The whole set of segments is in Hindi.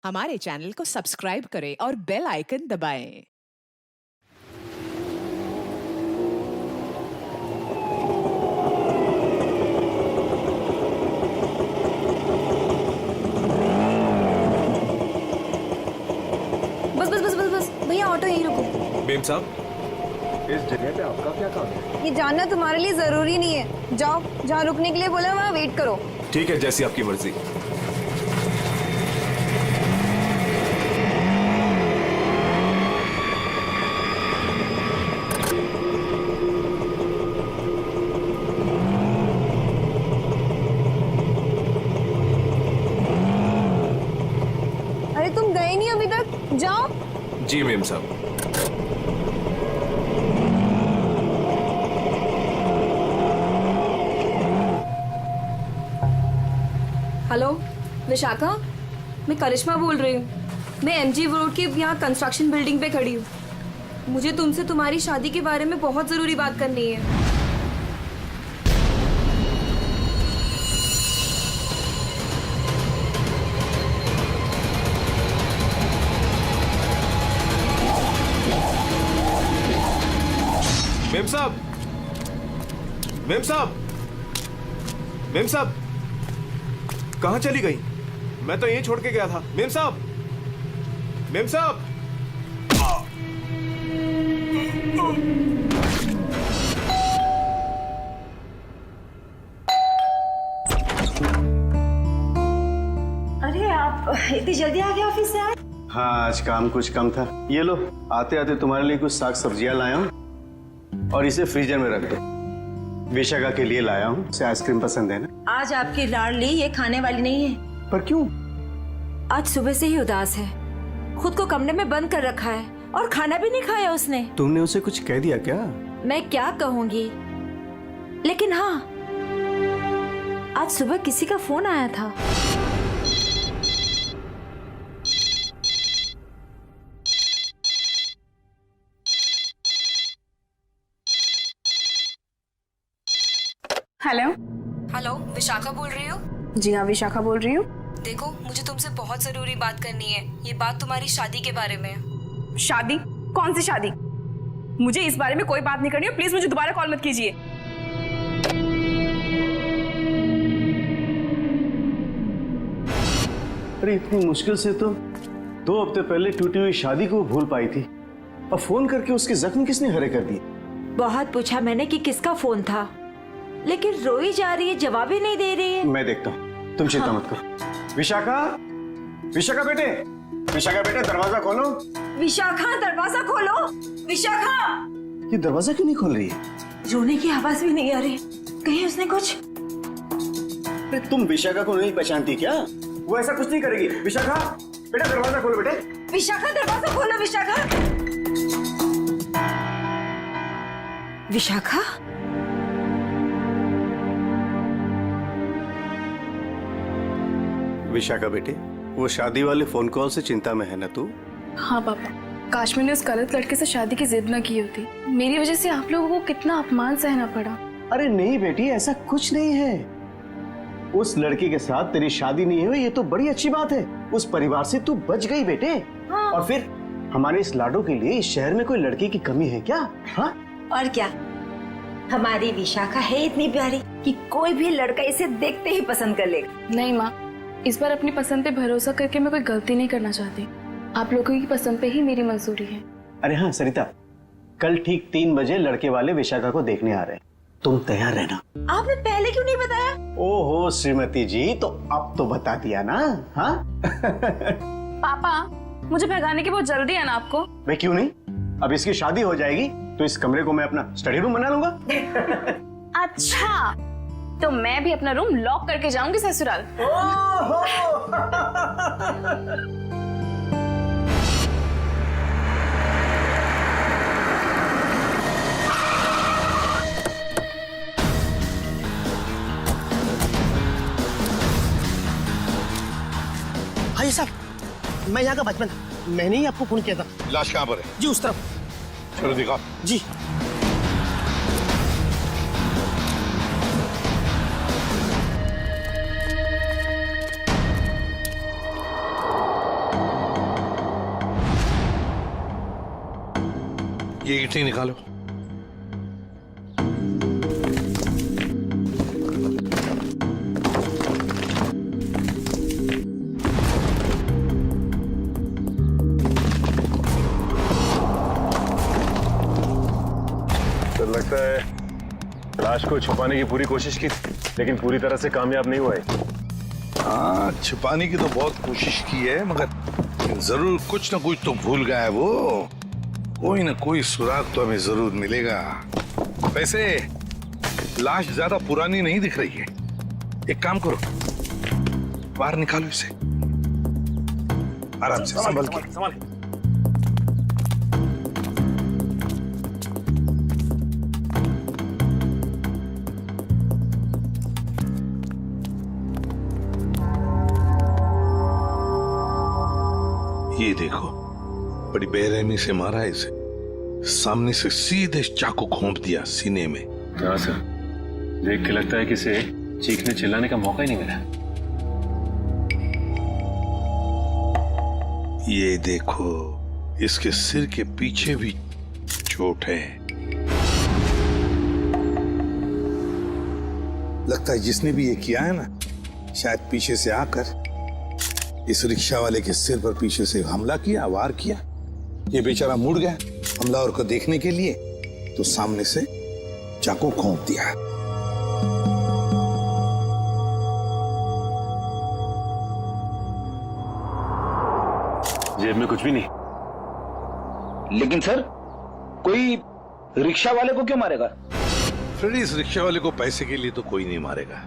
हमारे चैनल को सब्सक्राइब करें और बेल आइकन दबाएं। बस बस बस बस बस भैया ऑटो यहीं रुको। मेम साहब, इस जगह पे आपका क्या काम है? ये जानना तुम्हारे लिए जरूरी नहीं है। जाओ, जहाँ रुकने के लिए बोला वहाँ वेट करो। ठीक है, जैसी आपकी मर्जी। अरे तुम गए नहीं अभी तक, जाओ। जी मेम साहब। हेलो विशाखा, मैं करिश्मा बोल रही हूँ। मैं एमजी रोड के यहाँ कंस्ट्रक्शन बिल्डिंग पे खड़ी हूँ। मुझे तुमसे तुम्हारी शादी के बारे में बहुत जरूरी बात करनी है। मेम साहब, मेम साहब, मेम साहब, कहाँ चली गई? मैं तो यहीं छोड़ के गया था। मेम साहब, मेम साहब। अरे आप इतनी जल्दी आ गए ऑफिस से? आज हाँ, आज काम कुछ कम था। ये लो, आते आते तुम्हारे लिए कुछ साग सब्जियां लाया हूँ और इसे फ्रीजर में रख दो। विशाखा के लिए लाया हूँ, उसे आइसक्रीम पसंद है ना। आज आपकी लाडली ये खाने वाली नहीं है। पर क्यों? आज सुबह से ही उदास है, खुद को कमरे में बंद कर रखा है और खाना भी नहीं खाया उसने। तुमने उसे कुछ कह दिया क्या? मैं क्या कहूंगी, लेकिन हाँ, आज सुबह किसी का फोन आया था। हेलो। हेलो, विशाखा बोल रही हो? जी हाँ, विशाखा बोल रही हूँ। देखो, मुझे तुमसे बहुत जरूरी बात करनी है। ये बात तुम्हारी शादी के बारे में है। शादी? कौन सी शादी? मुझे इस बारे में कोई बात नहीं करनी है। प्लीज मुझे दोबारा कॉल मत कीजिए। अरे इतनी मुश्किल से तो 2 हफ्ते पहले टूटी हुई शादी को भूल पाई थी, अब फोन करके उसके जख्म किसने हरे कर दिए? बहुत पूछा मैंने कि किसका फोन था, लेकिन रोई जा रही है, जवाब ही नहीं दे रही है। मैं देखता हूँ, तुम चिंता मत करो। विशाखा, विशाखा बेटे, विशाखा बेटे, दरवाजा खोलो। विशाखा, दरवाजा खोलो। विशाखा! ये दरवाजा क्यों नहीं खोल रही है? रोने की आवाज भी नहीं आ रही। कहीं उसने कुछ? अरे तुम विशाखा को नहीं पहचानती क्या? वो ऐसा कुछ नहीं करेगी। विशाखा बेटा, दरवाजा खोलो बेटे। विशाखा, दरवाजा खोलो। विशाखा! विशाखा? विशाखा बेटे, वो शादी वाले फोन कॉल से चिंता में है ना तू? हाँ पापा, काश मैंने उस गलत लड़के से शादी की जिद न की होती। मेरी वजह से आप लोगों को कितना अपमान सहना पड़ा। अरे नहीं बेटी, ऐसा कुछ नहीं है। उस लड़की के साथ तेरी शादी नहीं हुई, ये तो बड़ी अच्छी बात है। उस परिवार से तू बच गई बेटे। हाँ। और फिर हमारे इस लाडो के लिए इस शहर में कोई लड़की की कमी है क्या? हाँ? और क्या, हमारी विशाखा है इतनी प्यारी कि कोई भी लड़का इसे देखते ही पसंद कर लेगा। नहीं माँ, इस बार अपनी पसंद पे भरोसा करके मैं कोई गलती नहीं करना चाहती। आप लोगों की पसंद पे ही मेरी मंजूरी है। अरे हाँ सरिता, कल ठीक 3 बजे लड़के वाले विशाखा को देखने आ रहे हैं, तुम तैयार रहना। आपने पहले क्यों नहीं बताया? ओहो श्रीमती जी, तो अब तो बता दिया ना। हाँ? पापा, मुझे भगाने की बहुत जल्दी है ना आपको? मैं क्यों नहीं, अब इसकी शादी हो जाएगी तो इस कमरे को मैं अपना स्टडी रूम बना लूंगा। अच्छा, तो मैं भी अपना रूम लॉक करके जाऊंगी ससुराल। भाई साहब, मैं यहाँ का बचपन, मैंने ही आपको फोन किया था। लाश कहाँ पर है? जी उस तरफ। चलो दिखा। जी। ये ईंटें निकालो। तो लगता है लाश को छुपाने की पूरी कोशिश की, लेकिन पूरी तरह से कामयाब नहीं हुआ है। हाँ, छुपाने की तो बहुत कोशिश की है, मगर जरूर कुछ ना कुछ तो भूल गया है वो। कोई ना कोई सुराग तो हमें जरूर मिलेगा। वैसे लाश ज्यादा पुरानी नहीं दिख रही है। एक काम करो, बाहर निकालो इसे आराम से, संभल के। ये देखो, बड़ी बेरहमी से मारा है इसे। सामने से सीधे चाकू घोंप दिया सीने में। हाँ सर, देख के लगता है कि इसे चीखने चिल्लाने का मौका ही नहीं मिला। ये देखो, इसके सिर के पीछे भी चोट है। लगता है जिसने भी ये किया है ना, शायद पीछे से आकर इस रिक्शा वाले के सिर पर पीछे से हमला किया, वार किया। ये बेचारा मुड़ गया हमलावर को देखने के लिए, तो सामने से चाकू घोंप दिया। जेब में कुछ भी नहीं। लेकिन सर, कोई रिक्शा वाले को क्यों मारेगा? फ्रेडी, इस रिक्शा वाले को पैसे के लिए तो कोई नहीं मारेगा।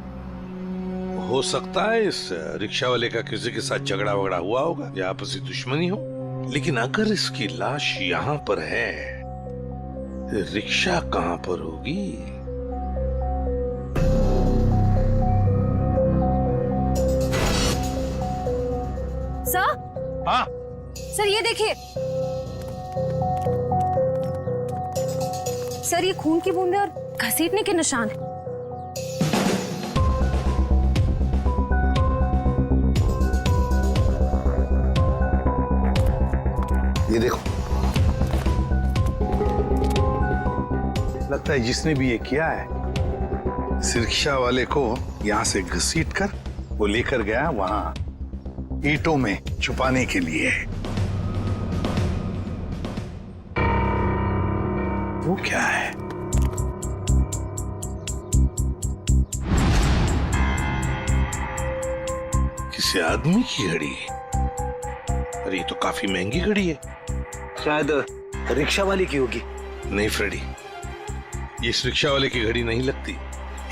हो सकता है इस रिक्शा वाले का किसी के साथ झगड़ा वगड़ा हुआ होगा या आपसी दुश्मनी हो, लेकिन अगर इसकी लाश यहाँ पर है, रिक्शा कहाँ पर होगी? सर, हाँ सर ये देखिए सर, ये खून की बूंदें और घसीटने के निशान हैं। ये देखो, लगता है जिसने भी ये किया है, इस रिक्शा वाले को यहाँ से घसीट कर वो लेकर गया वहां ईंटों में छुपाने के लिए। वो क्या है? किसी आदमी की घड़ी? अरे ये तो काफी महंगी घड़ी है। शायद रिक्शा वाले की होगी। नहीं फ्रेडी, ये इस रिक्शा वाले की घड़ी नहीं लगती।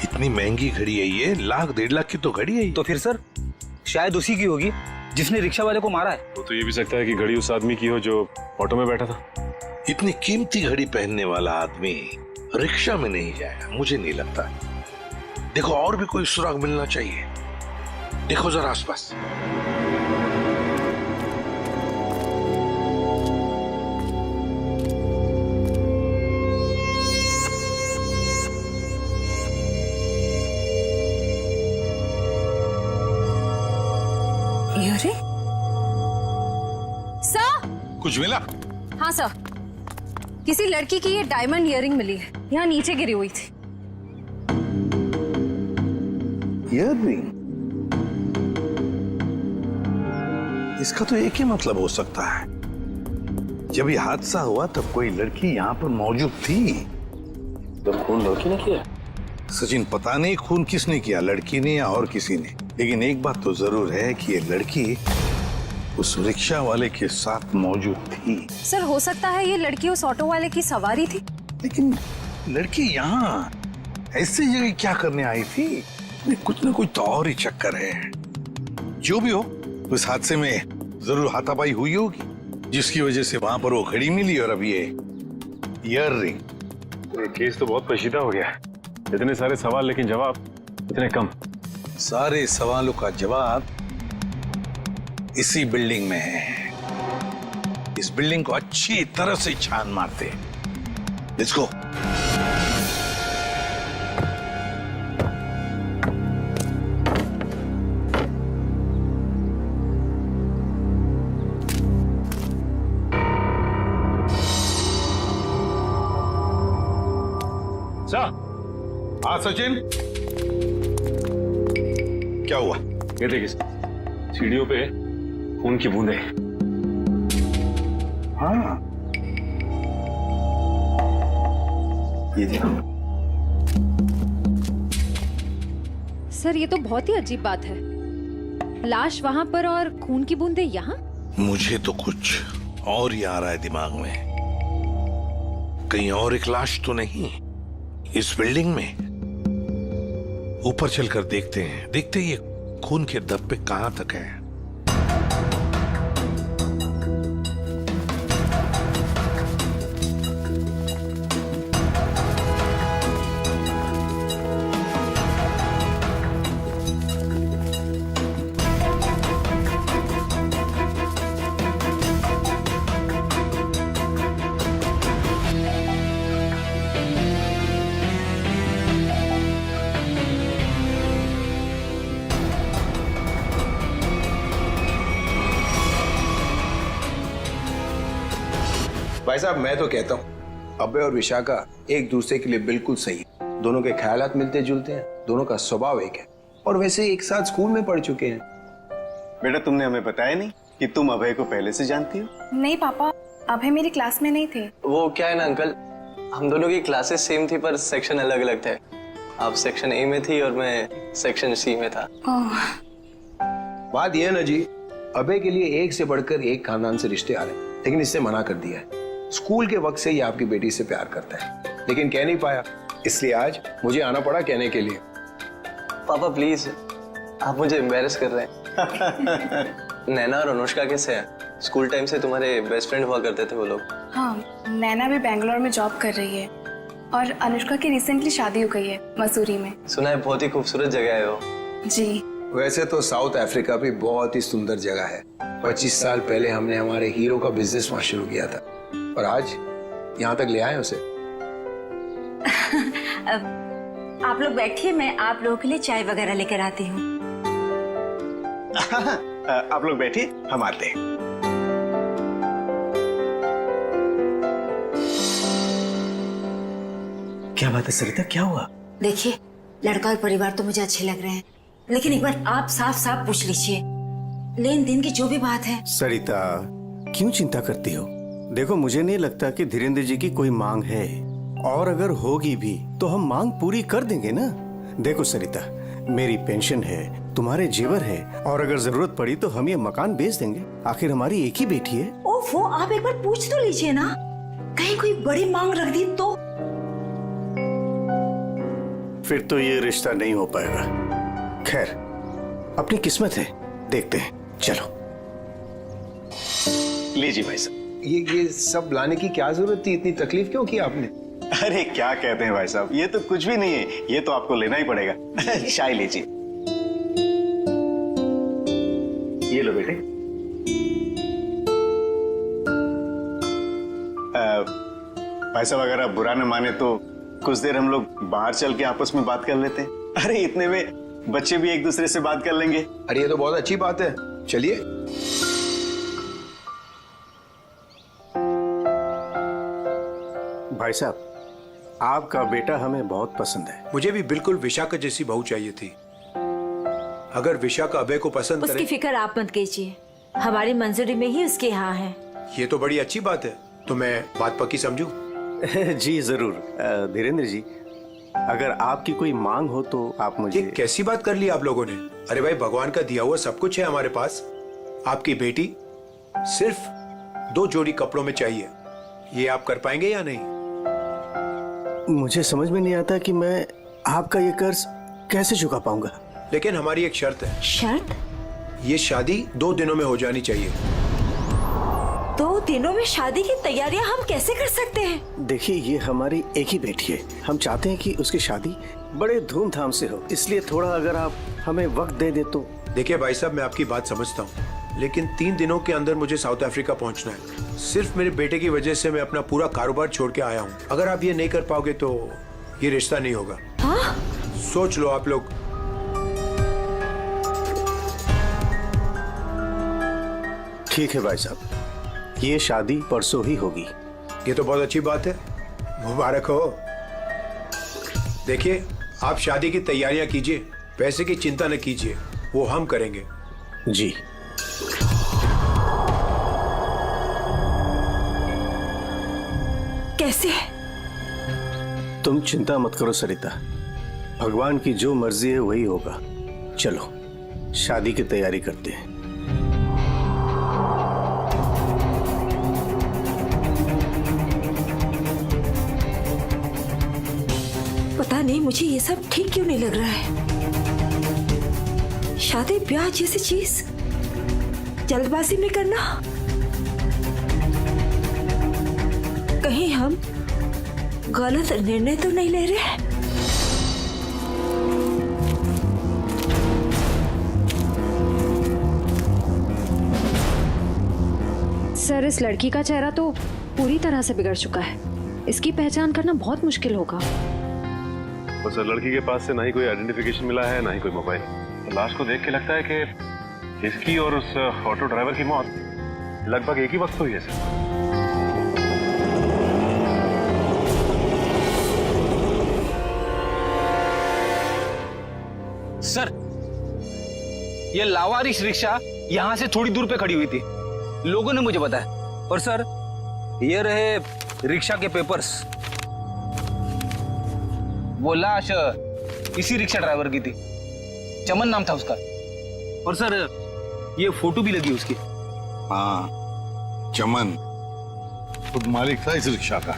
इतनी महंगी घड़ी है ये, 1,00,000-1.5 लाख की तो घड़ी है ये। तो फिर सर, शायद उसी की होगी जिसने रिक्शा वाले को मारा है। वो तो ये भी सकता है कि घड़ी उस आदमी की हो जो ऑटो में बैठा था। इतनी कीमती घड़ी पहनने वाला आदमी रिक्शा में नहीं जाएगा, मुझे नहीं लगता। देखो, और भी कोई सुराग मिलना चाहिए। देखो जरा आसपास। अरे सर, कुछ मिला? हाँ सर, किसी लड़की की ये डायमंड इयररिंग मिली है, यहाँ नीचे गिरी हुई थी। इयररिंग? इसका तो एक ही मतलब हो सकता है, जब ये हादसा हुआ तब कोई लड़की यहाँ पर मौजूद थी। तो खून लड़की ने किया? सचिन, पता नहीं खून किसने किया, लड़की ने या और किसी ने, लेकिन एक बात तो जरूर है कि ये लड़की उस रिक्शा वाले के साथ मौजूद थी। सर, हो सकता है ये लड़की उस ऑटो वाले की सवारी थी। लेकिन लड़की यहाँ ऐसी जगह क्या करने आई थी? कुछ ना कुछ तो और ही चक्कर है। जो भी हो, उस हादसे में जरूर हाथापाई हुई होगी, जिसकी वजह से वहां पर वो घड़ी मिली और अब ये ईयररिंग। ये केस तो बहुत पेचीदा हो गया। इतने सारे सवाल लेकिन जवाब इतने कम। सारे सवालों का जवाब इसी बिल्डिंग में है। इस बिल्डिंग को अच्छी तरह से छान मारते। Let's go. हाँ सचिन, क्या हुआ? ये देखिए सीढ़ियों पे खून की बूंदें। हाँ, ये देखो। सर ये तो बहुत ही अजीब बात है, लाश वहां पर और खून की बूंदें यहाँ। मुझे तो कुछ और ही आ रहा है दिमाग में। कहीं और एक लाश तो नहीं इस बिल्डिंग में? ऊपर चलकर देखते हैं, देखते ये खून के धब्बे कहां तक है। भाई साहब मैं तो कहता हूँ अभय और विशाखा एक दूसरे के लिए बिल्कुल सही है। दोनों के ख्यालात मिलते जुलते हैं, दोनों का स्वभाव एक है और वैसे एक साथ स्कूल में पढ़ चुके हैं। बेटा तुमने हमें बताया नहीं कि तुम अभय को पहले से जानती हो? नहीं पापा, अभय मेरी क्लास में नहीं थे। वो क्या है ना अंकल, हम दोनों की क्लासेस सेम थी पर सेक्शन अलग अलग थे। आप सेक्शन ए में थी और मैं सेक्शन सी में था। बात यह है ना जी, अभय के लिए एक से बढ़कर एक खानदान से रिश्ते आ रहे हैं, लेकिन इससे मना कर दिया है। स्कूल के वक्त से ही आपकी बेटी से प्यार करता है, लेकिन कह नहीं पाया, इसलिए आज मुझे आना पड़ा कहने के लिए। पापा प्लीज, आप मुझे एम्बैरेस कर रहे हैं। नैना और अनुष्का कैसे हैं? स्कूल टाइम से तुम्हारे बेस्ट फ्रेंड हुआ करते थे वो लोग। हाँ, नैना भी बेंगलोर में जॉब कर रही है और अनुष्का की रिसेंटली शादी हो गई है मसूरी में। सुना है बहुत ही खूबसूरत जगह है वो। जी। वैसे तो साउथ अफ्रीका भी बहुत ही सुंदर जगह है। 25 साल पहले हमने हमारे हीरो का बिजनेस वहां शुरू किया था और आज यहाँ तक ले आए उसे। आप लोग बैठिए, मैं आप लोगों के लिए चाय वगैरह लेकर आती हूँ। आप लोग बैठिए, हम आते हैं। क्या बात है सरिता, क्या हुआ? देखिए, लड़का और परिवार तो मुझे अच्छे लग रहे हैं, लेकिन एक बार आप साफ साफ पूछ लीजिए, लेन देन की जो भी बात है। सरिता क्यों चिंता करती हो? देखो मुझे नहीं लगता कि धीरेन्द्र जी की कोई मांग है, और अगर होगी भी तो हम मांग पूरी कर देंगे ना। देखो सरिता, मेरी पेंशन है, तुम्हारे जेवर है, और अगर जरूरत पड़ी तो हम ये मकान बेच देंगे। आखिर हमारी एक ही बेटी है। ओफो, आप एक बार पूछ तो लीजिए ना, कहीं कोई बड़ी मांग रख दी तो। फिर तो ये रिश्ता नहीं हो पाएगा। खैर, अपनी किस्मत है, देखते हैं। चलो लीजिए भाई साहब। ये सब लाने की क्या जरूरत थी? इतनी तकलीफ क्यों की आपने? अरे क्या कहते हैं भाई साहब, ये तो कुछ भी नहीं है, ये तो आपको लेना ही पड़ेगा। चाय लीजिए। ये लो बेटे। भाई साहब अगर आप बुरा न माने तो कुछ देर हम लोग बाहर चल के आपस में बात कर लेते हैं। अरे इतने में बच्चे भी एक दूसरे से बात कर लेंगे। अरे ये तो बहुत अच्छी बात है, चलिए। भाई साहब, आपका बेटा हमें बहुत पसंद है। मुझे भी बिल्कुल विशाखा जैसी बहू चाहिए थी। अगर विशाखा अभय को पसंद उसकी फिक्र आप मत कीजिए, हमारी मंजूरी में ही उसके यहाँ है। ये तो बड़ी अच्छी बात है, तो मैं बात पक्की समझूं? जी जरूर। धीरेन्द्र जी, अगर आपकी कोई मांग हो तो आप मुझे। ये कैसी बात कर ली आप लोगों ने? अरे भाई, भगवान का दिया हुआ सब कुछ है हमारे पास। आपकी बेटी सिर्फ 2 जोड़ी कपड़ों में चाहिए, ये आप कर पाएंगे या नहीं? मुझे समझ में नहीं आता कि मैं आपका ये कर्ज कैसे चुका पाऊंगा। लेकिन हमारी एक शर्त है। शर्त? ये शादी 2 दिनों में हो जानी चाहिए। 2 दिनों में शादी की तैयारियां हम कैसे कर सकते हैं? देखिए, ये हमारी एक ही बेटी है, हम चाहते हैं कि उसकी शादी बड़े धूमधाम से हो, इसलिए थोड़ा अगर आप हमें वक्त दे दे तो। देखिए भाई साहब, मैं आपकी बात समझता हूँ, लेकिन 3 दिनों के अंदर मुझे साउथ अफ्रीका पहुंचना है। सिर्फ मेरे बेटे की वजह से मैं अपना पूरा कारोबार छोड़ के आया हूँ। अगर आप ये नहीं कर पाओगे तो ये रिश्ता नहीं होगा। हाँ? सोच लो आप लोग। ठीक है भाई साहब, ये शादी परसों ही होगी। ये तो बहुत अच्छी बात है, मुबारक हो। देखिए, आप शादी की तैयारियां कीजिए, पैसे की चिंता न कीजिए, वो हम करेंगे। जी। कैसे? तुम चिंता मत करो सरिता, भगवान की जो मर्जी है वही होगा। चलो शादी की तैयारी करते हैं। पता नहीं मुझे ये सब ठीक क्यों नहीं लग रहा है। शादी ब्याह जैसी चीज जल्दबाजी में करना, कहीं हम गलत निर्णय तो नहीं ले रहे? सर, इस लड़की का चेहरा तो पूरी तरह से बिगड़ चुका है। इसकी पहचान करना बहुत मुश्किल होगा। तो सर, लड़की के पास से ना ही कोई आइडेंटिफिकेशन मिला है, ना ही कोई मोबाइल। तो लाश को देख के लगता है कि इसकी और उस ऑटो ड्राइवर की मौत लगभग एक ही वक्त हुई है सर। सर, ये लावारिश रिक्शा यहाँ से थोड़ी दूर पे खड़ी हुई थी, लोगों ने मुझे बताया। और सर, ये रहे रिक्शा के पेपर्स। वो लाश इसी रिक्शा ड्राइवर की थी, चमन नाम था उसका। और सर, ये फोटो भी लगी उसकी। हाँ, चमन खुद मालिक था इस रिक्शा का।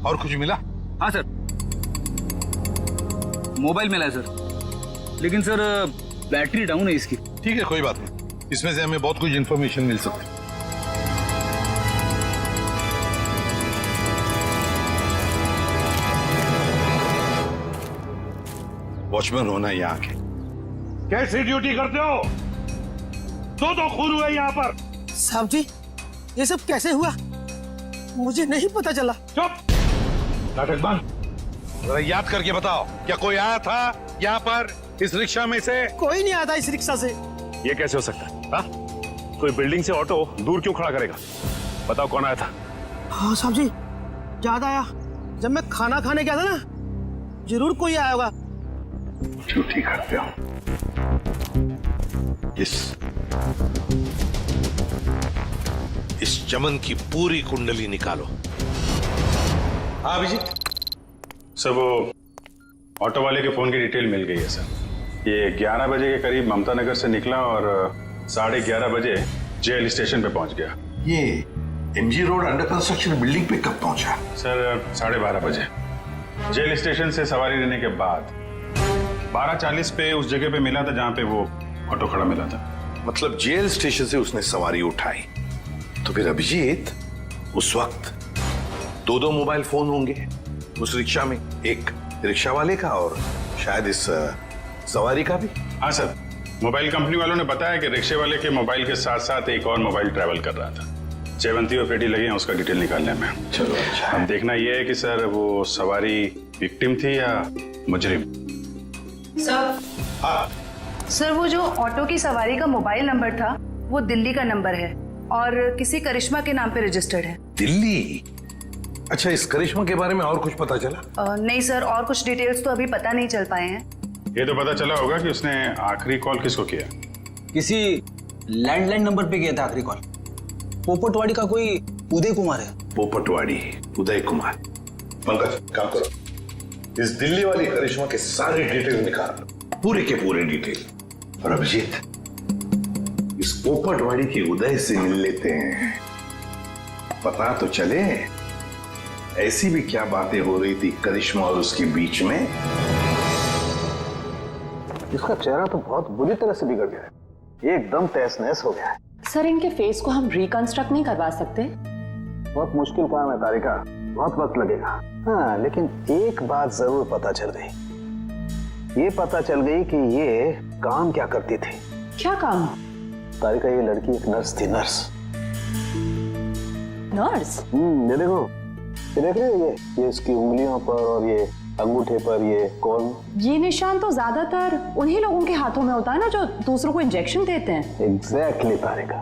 और कुछ मिला? हाँ सर, मोबाइल मिला है सर, लेकिन सर बैटरी डाउन है इसकी। ठीक है, कोई बात नहीं, इसमें से हमें बहुत कुछ इंफॉर्मेशन मिल सकती है। वॉचमैन होना यहाँ के कैसी ड्यूटी करते हो? दो खून हुए यहाँ पर। साहब जी, ये सब कैसे हुआ? मुझे नहीं पता चला। चुप, नाटक बंद। जरा याद करके बताओ, क्या कोई आया था यहाँ पर इस रिक्शा में से? कोई नहीं आता इस रिक्शा से। ये कैसे हो सकता है? हाँ? कोई बिल्डिंग से ऑटो दूर क्यों खड़ा करेगा? बताओ कौन आया था? हाँ साहब जी, याद आया, जब मैं खाना खाने गया था ना, जरूर कोई आया होगा। ड्यूटी करते हो। इस चमन की पूरी कुंडली निकालो। हाँ अभिजीत सर, वो ऑटो वाले के फोन की डिटेल मिल गई है सर। ये 11 बजे के करीब ममता नगर से निकला और 11:30 बजे जेल स्टेशन पे पहुंच गया। ये MG road under construction building पे कब पहुंचा? सर 12:30 बजे। जेल स्टेशन से सवारी लेने के बाद 12:40 पे उस जगह पे मिला था जहां पे वो ऑटो खड़ा मिला था। मतलब जेल स्टेशन से उसने सवारी उठाई, तो फिर अभिजीत उस वक्त 2 मोबाइल फोन होंगे उस रिक्शा में, एक रिक्शा वाले का और शायद इस सवारी का भी। हाँ सर, मोबाइल कंपनी वालों ने बताया कि रिक्शे वाले के मोबाइल के साथ साथ एक और मोबाइल ट्रैवल कर रहा था। जयवंती और पेटी लगे हैं उसका डिटेल निकालने में। चलो अच्छा। अब देखना यह है कि सर वो सवारी विक्टिम थी या मुजरिम। सर, हाँ सर, वो जो ऑटो की सवारी का मोबाइल नंबर था वो दिल्ली का नंबर है और किसी करिश्मा के नाम पे रजिस्टर्ड है। दिल्ली? अच्छा, इस करिश्मा के बारे में और कुछ पता चला? नहीं सर, और कुछ डिटेल्स तो अभी पता नहीं चल पाए हैं। ये तो पता चला होगा कि उसने आखिरी कॉल किसको किया। किसी लैंडलाइन नंबर पे किया था आखिरी कॉल। पोपटवाड़ी का कोई उदय कुमार है। पोपटवाड़ी, उदय कुमार। पंकज काम करो, इस दिल्ली वाली करिश्मा के सारे डिटेल निकाल, पूरे के पूरे डिटेल। और अभिजीत, इस पोपटवाड़ी के उदय से मिल लेते हैं, पता तो चले ऐसी भी क्या बातें हो रही थी करिश्मा और उसके बीच में। इसका चेहरा तो बहुत बुरी तरह से बिगड़ गया है, एकदम तहस नहस हो गया है। सर, इनके फेस को हम रिकंस्ट्रक्ट नहीं करवा सकते? बहुत मुश्किल काम है तारिका, बहुत वक्त लगेगा। हाँ, लेकिन एक बात जरूर पता चल गई। ये पता चल गई कि ये काम क्या करती थी। क्या काम? तारिका, ये लड़की एक नर्स थी। नर्स? ये देखो, ये देख रहे हो, ये इसकी उंगलियों पर और ये अंगूठे पर ये कौन? ये निशान तो ज्यादातर उन्हीं लोगों के हाथों में होता है ना जो दूसरों को इंजेक्शन देते हैं। एग्जैक्टली तारिका।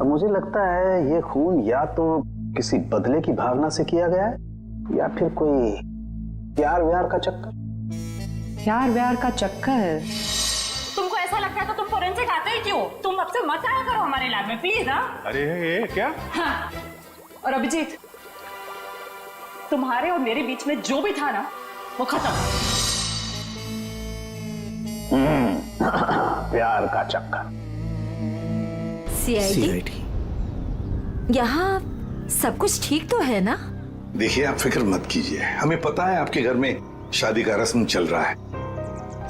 अब मुझे लगता है ये खून या तो किसी बदले की भावना से किया गया है या फिर कोई प्यार व्यार का चक्कर? प्यार व्यार का चक्कर? तुमको ऐसा लगता है तो तुम फोरेंसिक आते ही क्यों? तुम अब से मत आया करो हमारे लैब में प्लीज। हाँ अरे ये क्या? हाँ। और अभिजीत, तुम्हारे और मेरे बीच में जो भी था ना वो खत्म। प्यार का चक्कर। सीआईडी? यहाँ सब कुछ ठीक तो है ना? देखिए आप फिक्र मत कीजिए, हमें पता है आपके घर में शादी का रस्म चल रहा है,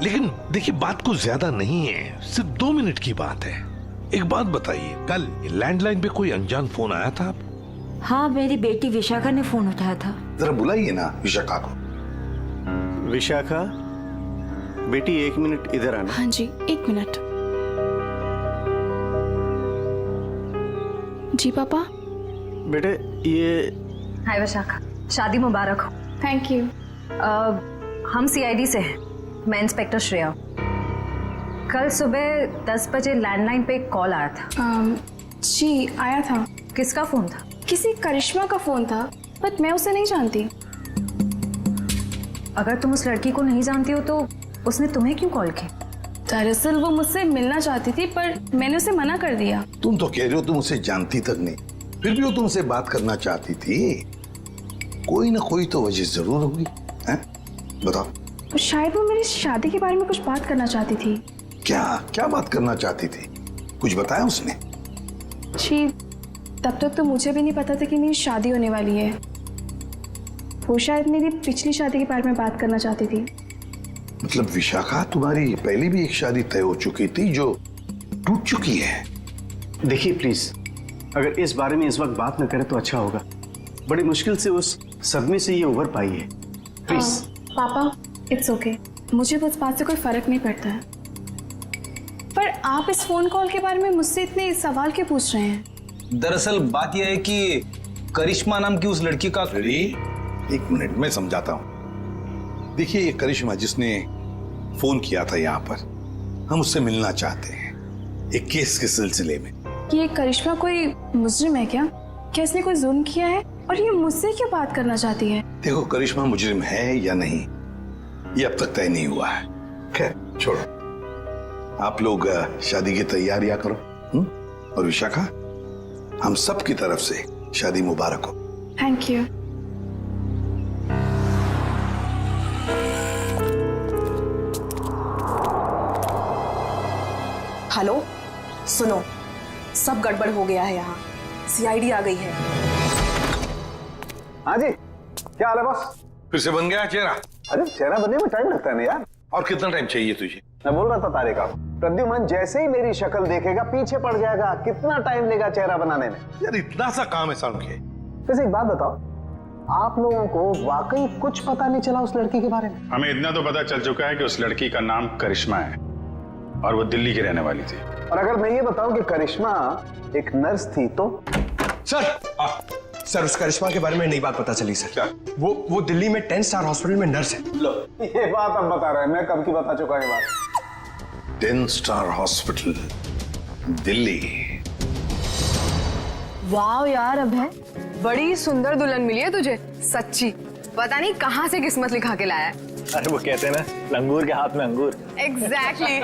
लेकिन देखिए बात कुछ ज्यादा नहीं है, सिर्फ 2 मिनट की बात है। एक बात बताइए, कल लैंडलाइन पे कोई अनजान फोन आया था आपको? हाँ, मेरी बेटी विशाखा ने फोन उठाया था। जरा बुलाइए ना विशाखा को। विशाखा बेटी 1 मिनट इधर आना। हाँ जी, 1 मिनट। जी पापा। बेटे ये हाय विशाखा, शादी मुबारक हो। Thank you. हम सीआईडी से हैं, मैं इंस्पेक्टर श्रेया। कल सुबह 10 बजे लैंडलाइन पे एक कॉल आया था। जी आया था। किसका फोन था? किसी करिश्मा का फोन था, बट मैं उसे नहीं जानती। अगर तुम उस लड़की को नहीं जानती हो तो उसने तुम्हें क्यों कॉल की? दरअसल वो मुझसे मिलना चाहती थी, पर मैंने उसे मना कर दिया। तुम तो कह रहे हो तुम उसे जानती तक नहीं, फिर भी वो तुमसे बात करना चाहती थी। कोई ना कोई तो वजह जरूर होगी, हैं? बताओ। शायद वो मेरी शादी के बारे में कुछ बात करना चाहती थी। क्या क्या बात करना चाहती थी? कुछ बताया उसने? जी, तब तक तो मुझे भी नहीं पता था कि मेरी शादी होने वाली है। वो शायद मेरी पिछली शादी के बारे में बात करना चाहती थी। मतलब विशाखा, तुम्हारी पहले भी एक शादी तय हो चुकी थी जो टूट चुकी है। देखिए प्लीज, अगर इस बारे में इस वक्त बात न करें तो अच्छा होगा। बड़ी मुश्किल से उस सदमे से ये उभर पाई है। प्लीज। पापा, इट्स ओके, मुझे उस बात से कोई फर्क नहीं पड़ता है। पर आप इस फोन कॉल के बारे में मुझसे इतने सवाल क्यों पूछ रहे हैं? दरअसल बात यह है कि करिश्मा नाम की उस लड़की का। अरे 1 मिनट में समझाता हूँ। देखिए ये करिश्मा जिसने फोन किया था यहाँ पर, हम उससे मिलना चाहते हैं एक केस के सिलसिले में। ये करिश्मा कोई मुजरिम है क्या? क्या इसने कोई जुल्म किया है और ये मुझसे क्यों बात करना चाहती है? देखो करिश्मा मुजरिम है या नहीं ये अब तक तय नहीं हुआ है। खैर छोड़ो, आप लोग शादी की तैयारियां करो। और विशाखा, हम सब की तरफ से शादी मुबारक हो। Thank you. हेलो, सुनो, सब गड़बड़ हो गया है यहाँ। सीआईडी आ गई है। हाँ जी, क्या हाल है बॉस? फिर से बन गया चेहरा? अरे चेहरा बनने में टाइम लगता है ना यार। और कितना टाइम चाहिए तुझे? मैं बोल रहा था तारे का, प्रद्युमन जैसे ही मेरी शक्ल देखेगा पीछे पड़ जाएगा। कितना टाइम लेगा चेहरा बनाने में? यार इतना सा काम है साउंड के। वैसे एक बात बताओ, आप लोगों को वाकई कुछ पता नहीं चला उस लड़की के बारे में? हमें इतना तो पता चल चुका है कि उस लड़की का नाम करिश्मा है और वो दिल्ली की रहने वाली थी। और अगर मैं ये बताऊं कि करिश्मा एक नर्स थी तो? सर उस करिश्मा के बारे में नई बात पता चली सर। क्या? वो दिल्ली में 10 स्टार हॉस्पिटल में नर्स है। लो, ये बात अब बता रहे हैं, मैं कब की बता चुका ये बात। 10 स्टार हॉस्पिटल दिल्ली। वाह यार अभय, बड़ी सुंदर दुल्हन मिली है तुझे, सच्ची। पता नहीं कहाँ से किस्मत लिखा के लाया है। अरे वो कहते हैं ना, लंगूर के हाथ में अंगूर। एग्जैक्टली।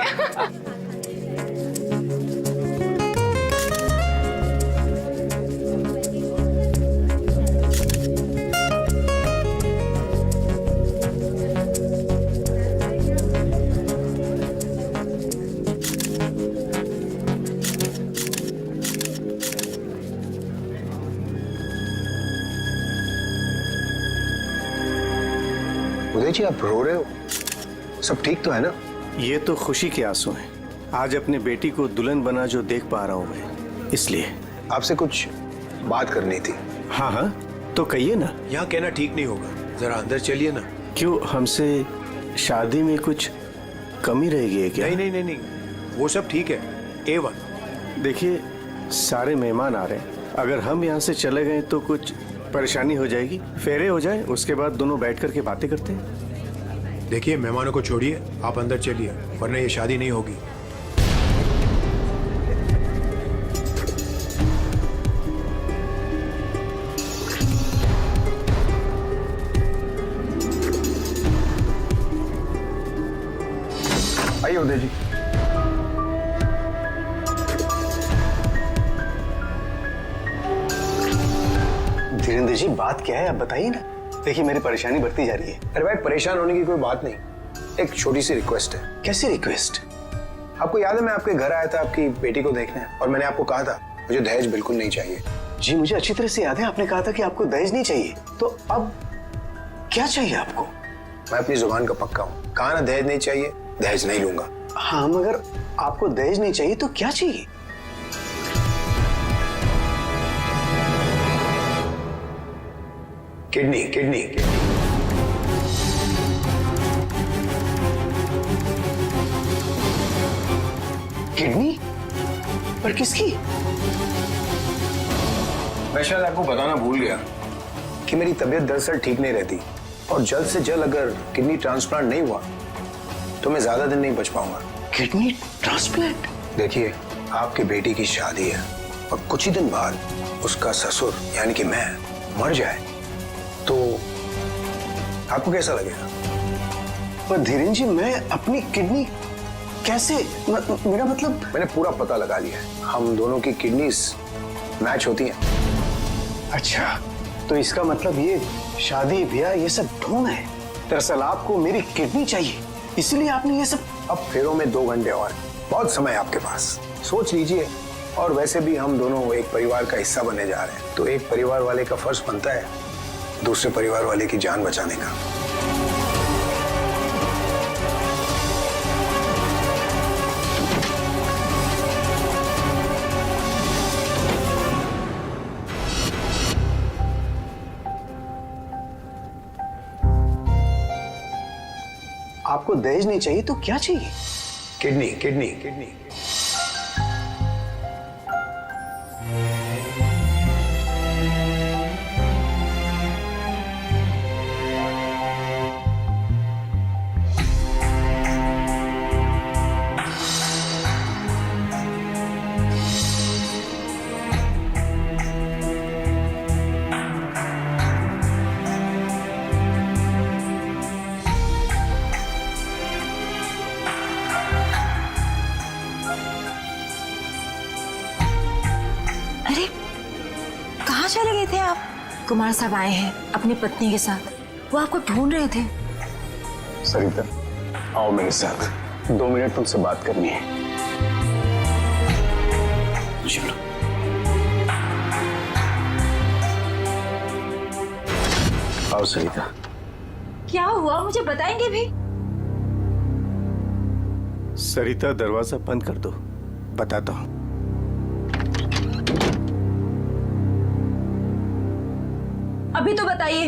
उदय जी आप रो रहे हो, सब ठीक तो है ना? ये तो खुशी के आंसू हैं। आज अपने बेटी को दुल्हन बना जो देख पा रहा हूं मैं, इसलिए। आपसे कुछ बात करनी थी। हाँ हाँ, तो कहिए ना। यहाँ कहना ठीक नहीं होगा, जरा अंदर चलिए ना। क्यों, हमसे शादी में कुछ कमी रहेगी है क्या? नहीं नहीं नहीं नहीं, वो सब ठीक है, A1। देखिए सारे मेहमान आ रहे हैं, अगर हम यहाँ से चले गए तो कुछ परेशानी हो जाएगी। फेरे हो जाए, उसके बाद दोनों बैठ करके बातें करते हैं। देखिए मेहमानों को छोड़िए, आप अंदर चलिए, वरना ये शादी नहीं होगी। धीरेन्द्र जी बात क्या है आप बताइए ना। देखिए मेरी परेशानी बढ़ती जा रही है। अरे भाई परेशान होने की कोई बात नहीं, एक छोटी सी रिक्वेस्ट है। कैसी रिक्वेस्ट? आपको याद है मैं आपके घर आया था आपकी बेटी को देखने और मैंने आपको कहा था मुझे दहेज बिल्कुल नहीं चाहिए। जी मुझे अच्छी तरह से याद है, आपने कहा था कि आपको दहेज नहीं चाहिए, तो अब क्या चाहिए आपको? मैं अपनी जुबान का पक्का हूँ, कहा ना दहेज नहीं चाहिए, दहेज नहीं लूंगा। हाँ मगर आपको दहेज नहीं चाहिए तो क्या चाहिए? Kidney kidney kidney? पर किसकी? मैं शायद आपको बताना भूल गया कि मेरी तबीयत दरअसल ठीक नहीं रहती और जल्द से जल्द अगर किडनी ट्रांसप्लांट नहीं हुआ तो मैं ज्यादा दिन नहीं बच पाऊंगा। Kidney transplant? देखिए आपकी बेटी की शादी है और कुछ ही दिन बाद उसका ससुर यानी कि मैं मर जाए तो आपको कैसा लगेगा? पर धीरेन्द्र जी मैं अपनी किडनी कैसे, मेरा मतलब मैंने पूरा पता लगा लिया है, हम दोनों की किडनीज मैच होती हैं। अच्छा तो इसका मतलब ये शादी ब्याह ये सब ढोंग है। दरअसल आपको मेरी किडनी चाहिए इसलिए आपने ये सब। अब फेरों में 2 घंटे और बहुत समय आपके पास, सोच लीजिए। और वैसे भी हम दोनों एक परिवार का हिस्सा बनने जा रहे हैं तो एक परिवार वाले का फर्ज बनता है दूसरे परिवार वाले की जान बचाने का। आपको दहेज नहीं चाहिए तो क्या चाहिए? Kidney kidney kidney. अरे कहाँ चले गए थे आप? कुमार साहब आए हैं अपनी पत्नी के साथ, वो आपको ढूंढ रहे थे। सरिता आओ मेरे साथ, 2 मिनट तुमसे बात करनी है। चलो। आओ सरिता। क्या हुआ मुझे बताएंगे भी? सरिता दरवाजा बंद कर दो, बताता हूं। अभी तो बताइए,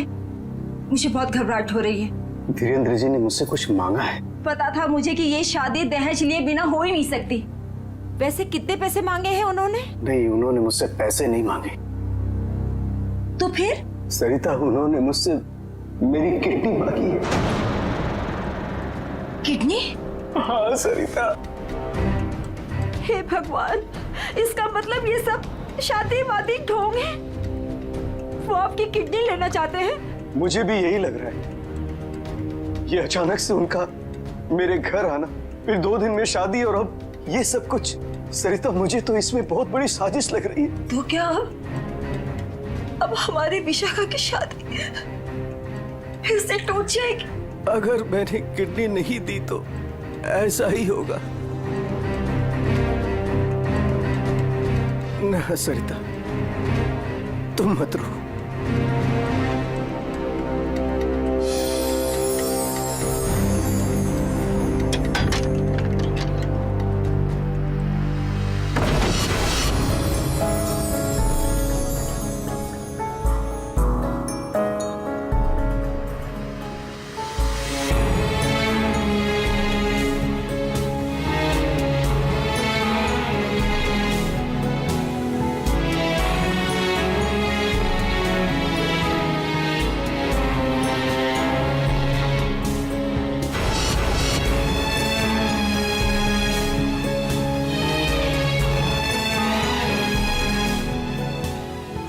मुझे बहुत घबराहट हो रही है। धीरेन्द्र जी ने मुझसे कुछ मांगा है। पता था मुझे कि ये शादी दहेज लिए बिना हो ही नहीं सकती। वैसे कितने पैसे मांगे हैं उन्होंने? नहीं उन्होंने मुझसे पैसे नहीं मांगे। तो फिर? सरिता उन्होंने मुझसे मेरी किडनी मांगी है। किडनी? हाँ सरिता। हे भगवान, इसका मतलब ये सब शादी वादी ढोंग है। वो आपकी किडनी लेना चाहते हैं? मुझे भी यही लग रहा है। ये अचानक से उनका मेरे घर आना, फिर 2 दिन में शादी और अब ये सब कुछ। सरिता मुझे तो इसमें बहुत बड़ी साजिश लग रही है। तो क्या अब हमारी विशाखा की शादी फिर से टूट जाएगी? अगर मैंने किडनी नहीं दी तो ऐसा ही होगा। ना सरिता तुम मत रो।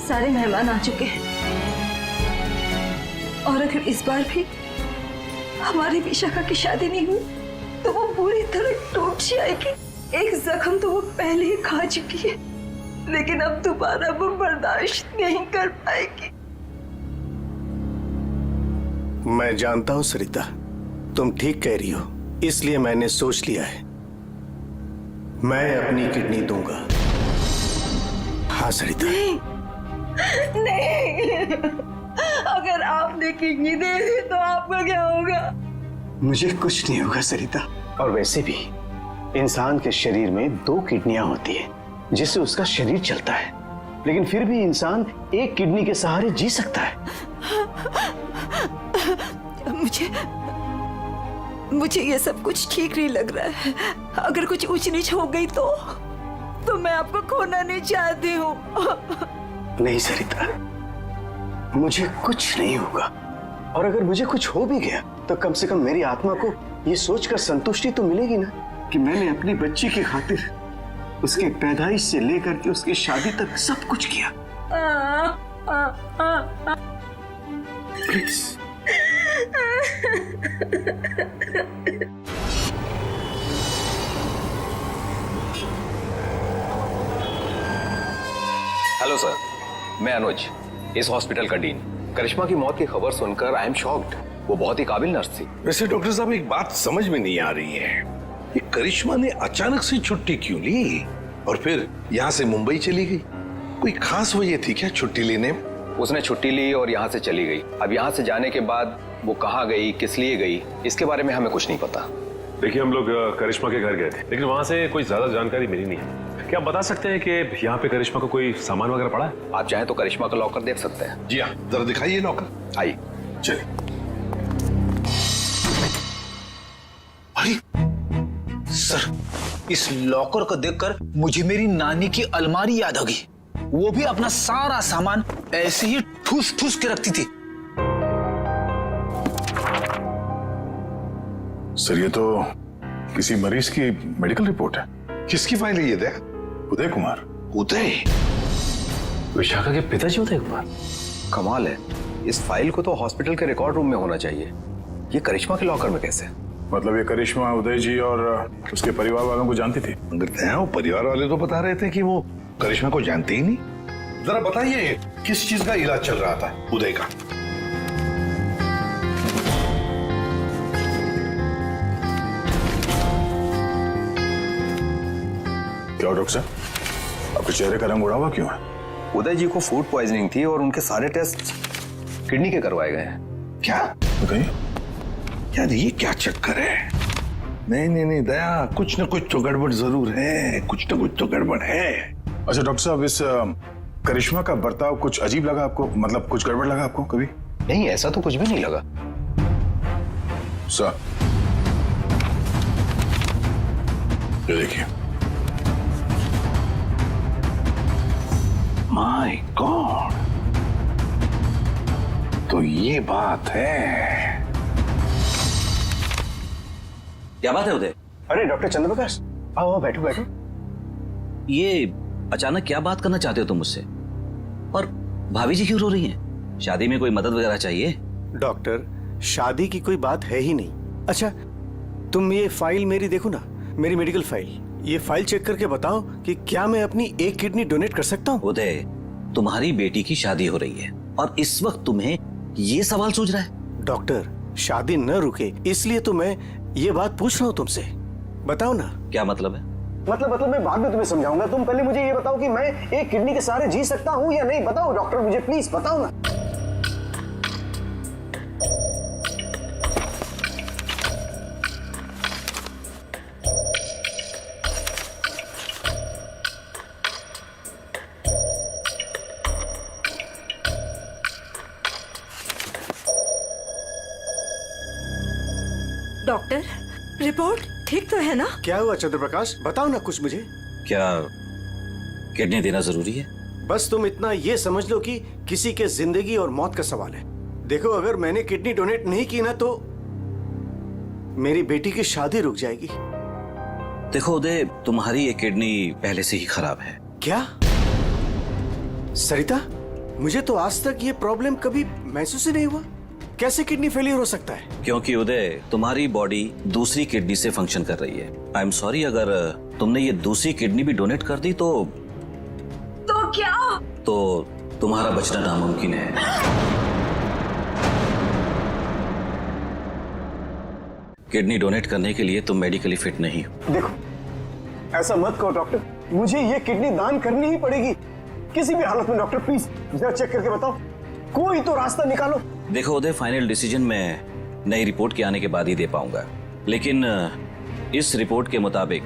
सारे मेहमान आ चुके हैं और अगर इस बार भी हमारी विशाखा की शादी नहीं हुई तो वो पूरी तरह टूट जाएगी। एक जख्म तो वो पहले ही खा चुकी है, लेकिन अब दोबारा वो बर्दाश्त नहीं कर पाएगी। मैं जानता हूं सरिता, तुम ठीक कह रही हो, इसलिए मैंने सोच लिया है, मैं अपनी किडनी दूंगा। हाँ सरिता। नहीं, अगर आपने किडनी दे दी तो आपका क्या होगा? मुझे कुछ नहीं होगा सरिता। और वैसे भी इंसान के शरीर में 2 किडनियां होती है जिससे उसका शरीर चलता है, लेकिन फिर भी इंसान एक किडनी के सहारे जी सकता है। मुझे ये सब कुछ ठीक नहीं लग रहा है। अगर कुछ ऊंच नीच हो गई तो मैं आपको खोना नहीं चाहती हूँ। नहीं सरिता, मुझे कुछ नहीं होगा, और अगर मुझे कुछ हो भी गया तो कम से कम मेरी आत्मा को ये सोचकर संतुष्टि तो मिलेगी ना कि मैंने अपनी बच्ची की खातिर उसके पैदाइश से लेकर के उसकी शादी तक सब कुछ किया। प्लीज। हेलो सर, मैं अनुज, इस हॉस्पिटल का डीन। करिश्मा की मौत की खबर सुनकर आई एम शॉक्ड। वो बहुत ही काबिल नर्स थी। वैसे डॉक्टर साहब, एक बात समझ में नहीं आ रही है, ये करिश्मा ने अचानक से छुट्टी क्यों ली और फिर यहाँ से मुंबई चली गई? कोई खास वजह थी क्या छुट्टी लेने? उसने छुट्टी ली और यहाँ से चली गई। अब यहाँ से जाने के बाद वो कहाँ गई, किस लिए गई, इसके बारे में हमें कुछ नहीं पता। देखिए, हम लोग करिश्मा के घर गए थे, लेकिन वहाँ से कोई ज्यादा जानकारी मिली नहीं है। क्या आप बता सकते हैं कि यहाँ पे करिश्मा को कोई सामान वगैरह पड़ा है? आप चाहें तो करिश्मा का लॉकर देख सकते हैं। जी हाँ, जरा दिखाइए लॉकर। आइए। चलिए। अरे सर, इस लॉकर को देखकर मुझे मेरी नानी की अलमारी याद आ गई। वो भी अपना सारा सामान ऐसे ही ठूस ठूस के रखती थी। सर, ये तो किसी मरीज की मेडिकल रिपोर्ट है। किसकी फाइल है ये? दे उदय कुमार। उदय? विशाखा के पिताजी उदय कुमार? कमाल है, इस फाइल को तो हॉस्पिटल के रिकॉर्ड रूम में होना चाहिए। ये करिश्मा के लॉकर में कैसे? मतलब ये करिश्मा उदय जी और उसके परिवार वालों को जानती थी? मगर वो परिवार वाले तो बता रहे थे कि वो करिश्मा को जानते ही नहीं। जरा बताइए, किस चीज का इलाज चल रहा था उदय का? क्या डॉक्टर साहब, आपके चेहरे का रंग उड़ा हुआ क्यों है? उदय जी को फूड पॉइजनिंग थी और उनके सारे टेस्ट किडनी के करवाए गए हैं। क्या? बताइए। यार ये क्या चक्कर है? नहीं नहीं नहीं दया, कुछ न कुछ तो गड़बड़ जरूर है, कुछ न कुछ तो गड़बड़ है। अच्छा डॉक्टर साहब, इस करिश्मा का बर्ताव कुछ अजीब लगा आपको? मतलब कुछ गड़बड़ लगा आपको कभी? नहीं, ऐसा तो कुछ भी नहीं लगा। सर, ये देखिए। माय गॉड, तो ये बात है। क्या बात है उदय? अरे डॉक्टर चंद्रप्रकाश, आओ बैठो बैठो। ये अचानक क्या बात करना चाहते हो तुम मुझसे? और भाभी जी क्यों रो रही हैं? शादी में कोई मदद वगैरह चाहिए? डॉक्टर, शादी की कोई बात है ही नहीं। अच्छा, तुम ये फाइल मेरी देखो ना, मेरी मेडिकल फाइल। ये फाइल चेक करके बताओ कि क्या मैं अपनी एक किडनी डोनेट कर सकता हूँ? उदय, तुम्हारी बेटी की शादी हो रही है और इस वक्त तुम्हें ये सवाल सूझ रहा है? डॉक्टर, शादी न रुके इसलिए तो मैं ये बात पूछ रहा हूँ तुमसे। बताओ ना। क्या मतलब है? मतलब मैं बाद में तुम्हें समझाऊंगा। तुम पहले मुझे ये बताओ कि मैं एक किडनी के सहारे जी सकता हूँ या नहीं। बताओ डॉक्टर, मुझे प्लीज बताओ ना। डॉक्टर, रिपोर्ट ठीक तो है ना? क्या हुआ चंद्रप्रकाश, बताओ ना कुछ मुझे। क्या किडनी देना जरूरी है? बस तुम इतना ये समझ लो कि किसी के जिंदगी और मौत का सवाल है। देखो, अगर मैंने किडनी डोनेट नहीं की ना तो मेरी बेटी की शादी रुक जाएगी। देखो उदय, तुम्हारी ये किडनी पहले से ही खराब है। क्या? सरिता, मुझे तो आज तक ये प्रॉब्लम कभी महसूस ही नहीं हुआ। कैसे किडनी फेलियर हो सकता है? क्योंकि उदय, तुम्हारी बॉडी दूसरी किडनी से फंक्शन कर रही है। आई एम सॉरी, अगर तुमने ये दूसरी किडनी भी डोनेट कर दी तो क्या? तो तुम्हारा बचना नामुमकिन है। किडनी डोनेट करने के लिए तुम मेडिकली फिट नहीं हो। देखो, ऐसा मत कहो डॉक्टर, मुझे ये किडनी दान करनी ही पड़ेगी किसी भी हालत में। डॉक्टर प्लीज जरा चेक करके बताओ, कोई तो रास्ता निकालो। देखो उदय, फाइनल डिसीजन मैं नई रिपोर्ट के आने के बाद ही दे पाऊंगा, लेकिन इस रिपोर्ट के मुताबिक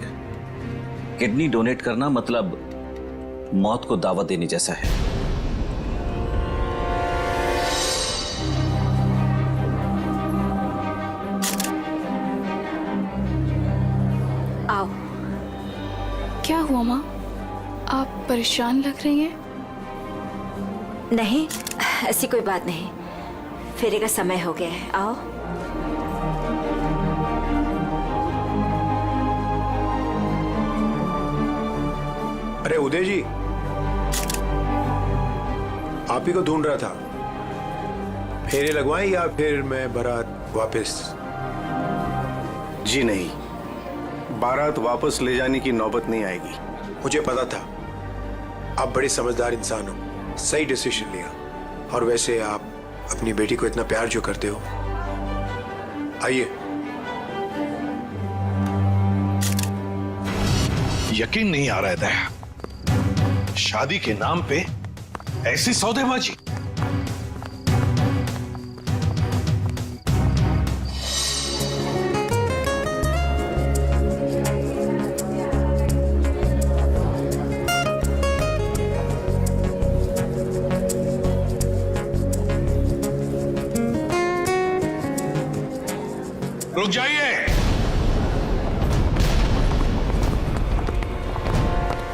किडनी डोनेट करना मतलब मौत को दावत देने जैसा है। आओ। क्या हुआ माँ, आप परेशान लग रही हैं? नहीं, ऐसी कोई बात नहीं, फेरे का समय हो गया है, आओ। अरे उदय जी, आप ही को ढूंढ रहा था। फेरे लगवाएं या फिर मैं बारात वापस? जी नहीं, बारात वापस ले जाने की नौबत नहीं आएगी। मुझे पता था आप बड़े समझदार इंसान हो, सही डिसीजन लिया। और वैसे आप अपनी बेटी को इतना प्यार जो करते हो, आइए। यकीन नहीं आ रहा है दया, शादी के नाम पे ऐसी सौदेबाजी। रुक जाइए।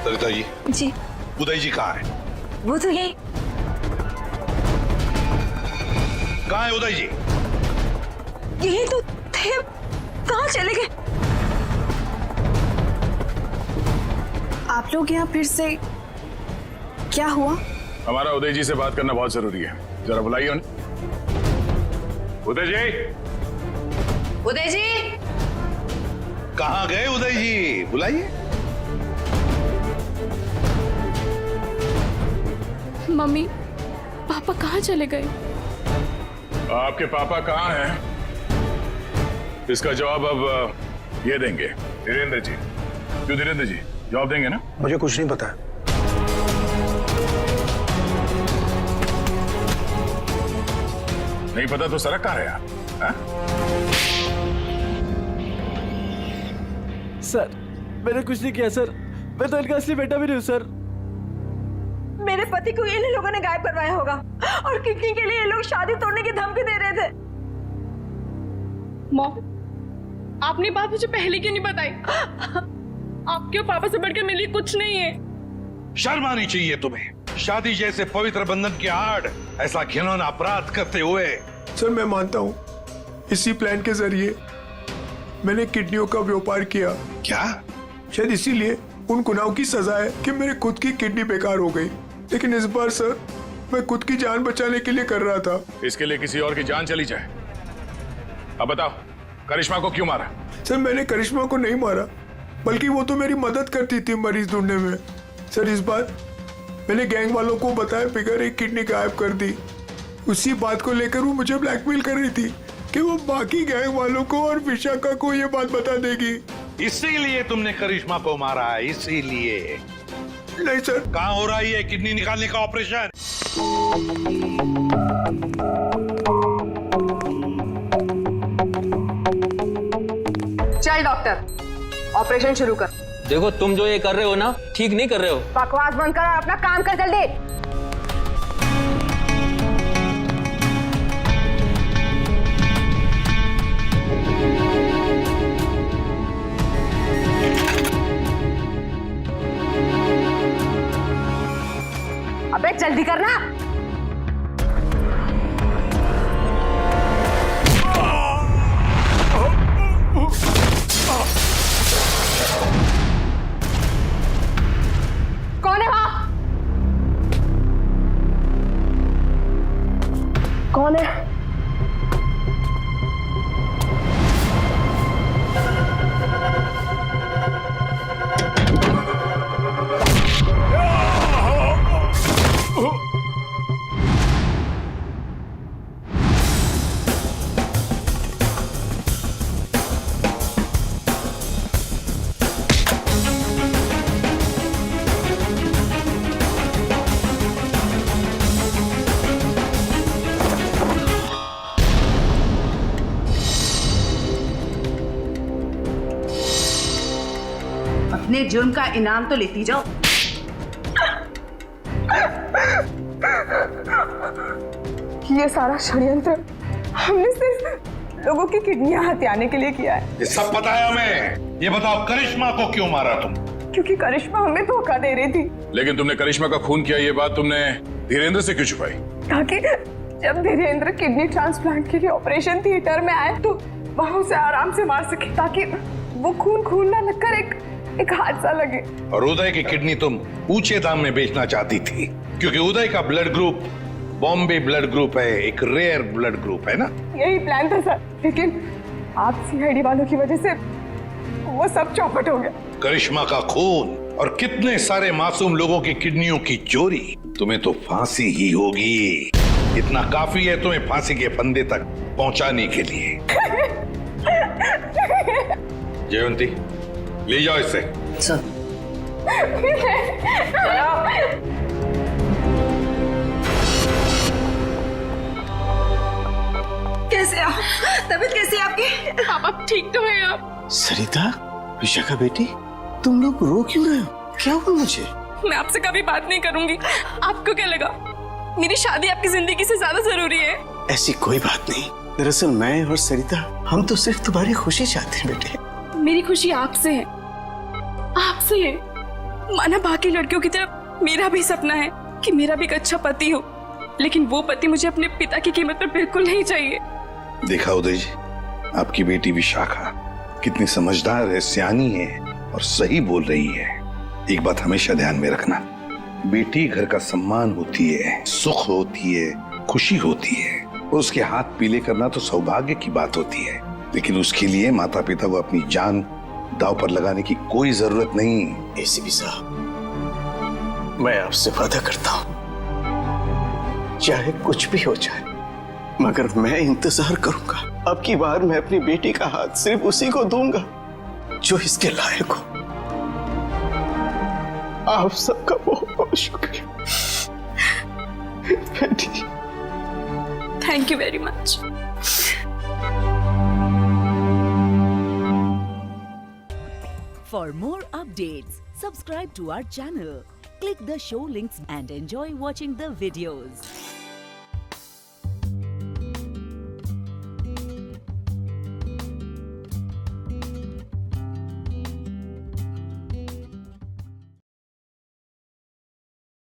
सरिता जी। जी। उदय जी कहाँ है? वो तो यही। कहाँ है उदय जी? यही तो थे, कहाँ चले गए? आप लोग यहाँ फिर से, क्या हुआ? हमारा उदय जी से बात करना बहुत जरूरी है, जरा बुलाइए उन्हें। उदय जी। उदय जी। कहाँ गए उदय जी? बुलाइए। मम्मी, पापा कहाँ चले गए? आपके पापा कहाँ हैं? इसका जवाब अब ये देंगे धीरेन्द्र जी। क्यों धीरेन्द्र जी, जवाब देंगे ना? मुझे कुछ नहीं पता। नहीं पता तो सड़क कहाँ है आप? सर, मैंने कुछ नहीं किया सर, मैं तो इनका असली बेटा भी नहीं हूँ सर। मेरे पति को इन लोगों ने गायब करवाया होगा और किडनी के लिए ये लोग शादी तोड़ने की धमकी दे रहे थे। मॉम, आपने बात मुझे पहले क्यों नहीं बताई? आपके और पापा से बढ़कर मेरे लिए कुछ नहीं है। शर्म आनी चाहिए तुम्हें। शादी जैसे पवित्र बंधन के आड़ ऐसा घिनौना अपराध करते हुए। सर मैं मानता हूँ, इसी प्लान के जरिए मैंने किडनियों का व्यापार किया। क्या? शायद इसीलिए उन गुनाहों की सजा है कि मेरे खुद की किडनी बेकार हो गई। लेकिन इस बार सर, मैं खुद की जान बचाने के लिए कर रहा था। इसके लिए किसी और की जान चली जाए? अब बताओ, करिश्मा को क्यों मारा? सर मैंने करिश्मा को नहीं मारा, बल्कि वो तो मेरी मदद करती थी मरीज ढूंढने में। सर इस बार मैंने गैंग वालों को बताया बिगैर एक किडनी गायब कर दी। उसी बात को लेकर वो मुझे ब्लैकमेल कर रही थी कि वो बाकी गैंग वालों को और विशाखा को ये बात बता देगी। इसीलिए तुमने करिश्मा को मारा है? इसीलिए? नहीं सर। कहाँ हो रहा है किडनी निकालने का ऑपरेशन? चल डॉक्टर, ऑपरेशन शुरू कर। देखो तुम जो ये कर रहे हो ना, ठीक नहीं कर रहे हो। बकवास बंद कर, अपना काम कर जल्दी। अबे जल्दी करना। कौन है वहां? कौन है? अपने जुर्म का इनाम तो लेती जाओ। ये सारा षड्यंत्र हमने सिर्फ लोगों की किडनियां हथियाने के लिए किया है। ये सब पता है हमें। ये बताओ करिश्मा को क्यों मारा तुम? क्योंकि करिश्मा हमें धोखा दे रही थी। लेकिन तुमने करिश्मा का खून किया, ये बात तुमने धीरेन्द्र से क्यों छुपाई? ताकि जब धीरेन्द्र किडनी ट्रांसप्लांट के लिए ऑपरेशन थिएटर में आए तो वहां उसे आराम से मार सके, ताकि वो खून ना लगकर एक हादसा लगे। और उदय की किडनी तुम ऊंचे दाम में बेचना चाहती थी, क्योंकि उदय का blood group Bombay blood group है, एक रेयर ब्लड ग्रुप है ना? यही प्लान था सर, लेकिन आप सीआईडी वालों की वजह से वो सब चौपट हो गया। करिश्मा का खून और कितने सारे मासूम लोगों की किडनियों की चोरी, तुम्हें तो फांसी ही होगी। इतना काफी है तुम्हें फांसी के फंदे तक पहुंचाने के लिए। जयवंती, ले जाओ इसे। सर। कैसे आप? तबीयत कैसी है आपकी? आप ठीक तो है आप? सरिता, विशाखा बेटी, तुम लोग रो क्यों रहे हो? क्या हुआ मुझे? मैं आपसे कभी बात नहीं करूंगी। आपको क्या लगा मेरी शादी आपकी जिंदगी से ज्यादा जरूरी है? ऐसी कोई बात नहीं। दरअसल मैं और सरिता, हम तो सिर्फ तुम्हारी खुशी चाहते हैं बेटे। मेरी खुशी आपसे है, आपसे है। माना बाकी लड़कियों की तरह मेरा भी सपना है कि मेरा भी एक अच्छा पति हो, लेकिन वो पति मुझे अपने पिता की कीमत पर बिल्कुल नहीं चाहिए। देखा उदय जी, आपकी बेटी विशाखा कितनी समझदार है, सियानी है और सही बोल रही है। एक बात हमेशा ध्यान में रखना, बेटी घर का सम्मान होती है, सुख होती है, खुशी होती है। और उसके हाथ पीले करना तो सौभाग्य की बात होती है, लेकिन उसके लिए माता पिता को अपनी जान दांव पर लगाने की कोई जरूरत नहीं। एसीपी साहब, मैं आपसे वादा करता हूं, चाहे कुछ भी हो जाए, मगर मैं इंतजार करूंगा। अब की बार मैं अपनी बेटी का हाथ सिर्फ उसी को दूंगा जो इसके लायक हो। आप सबका बहुत बहुत शुक्रिया बेटी। Thank you very much. For more updates, subscribe to our channel, click the show links and enjoy watching the videos.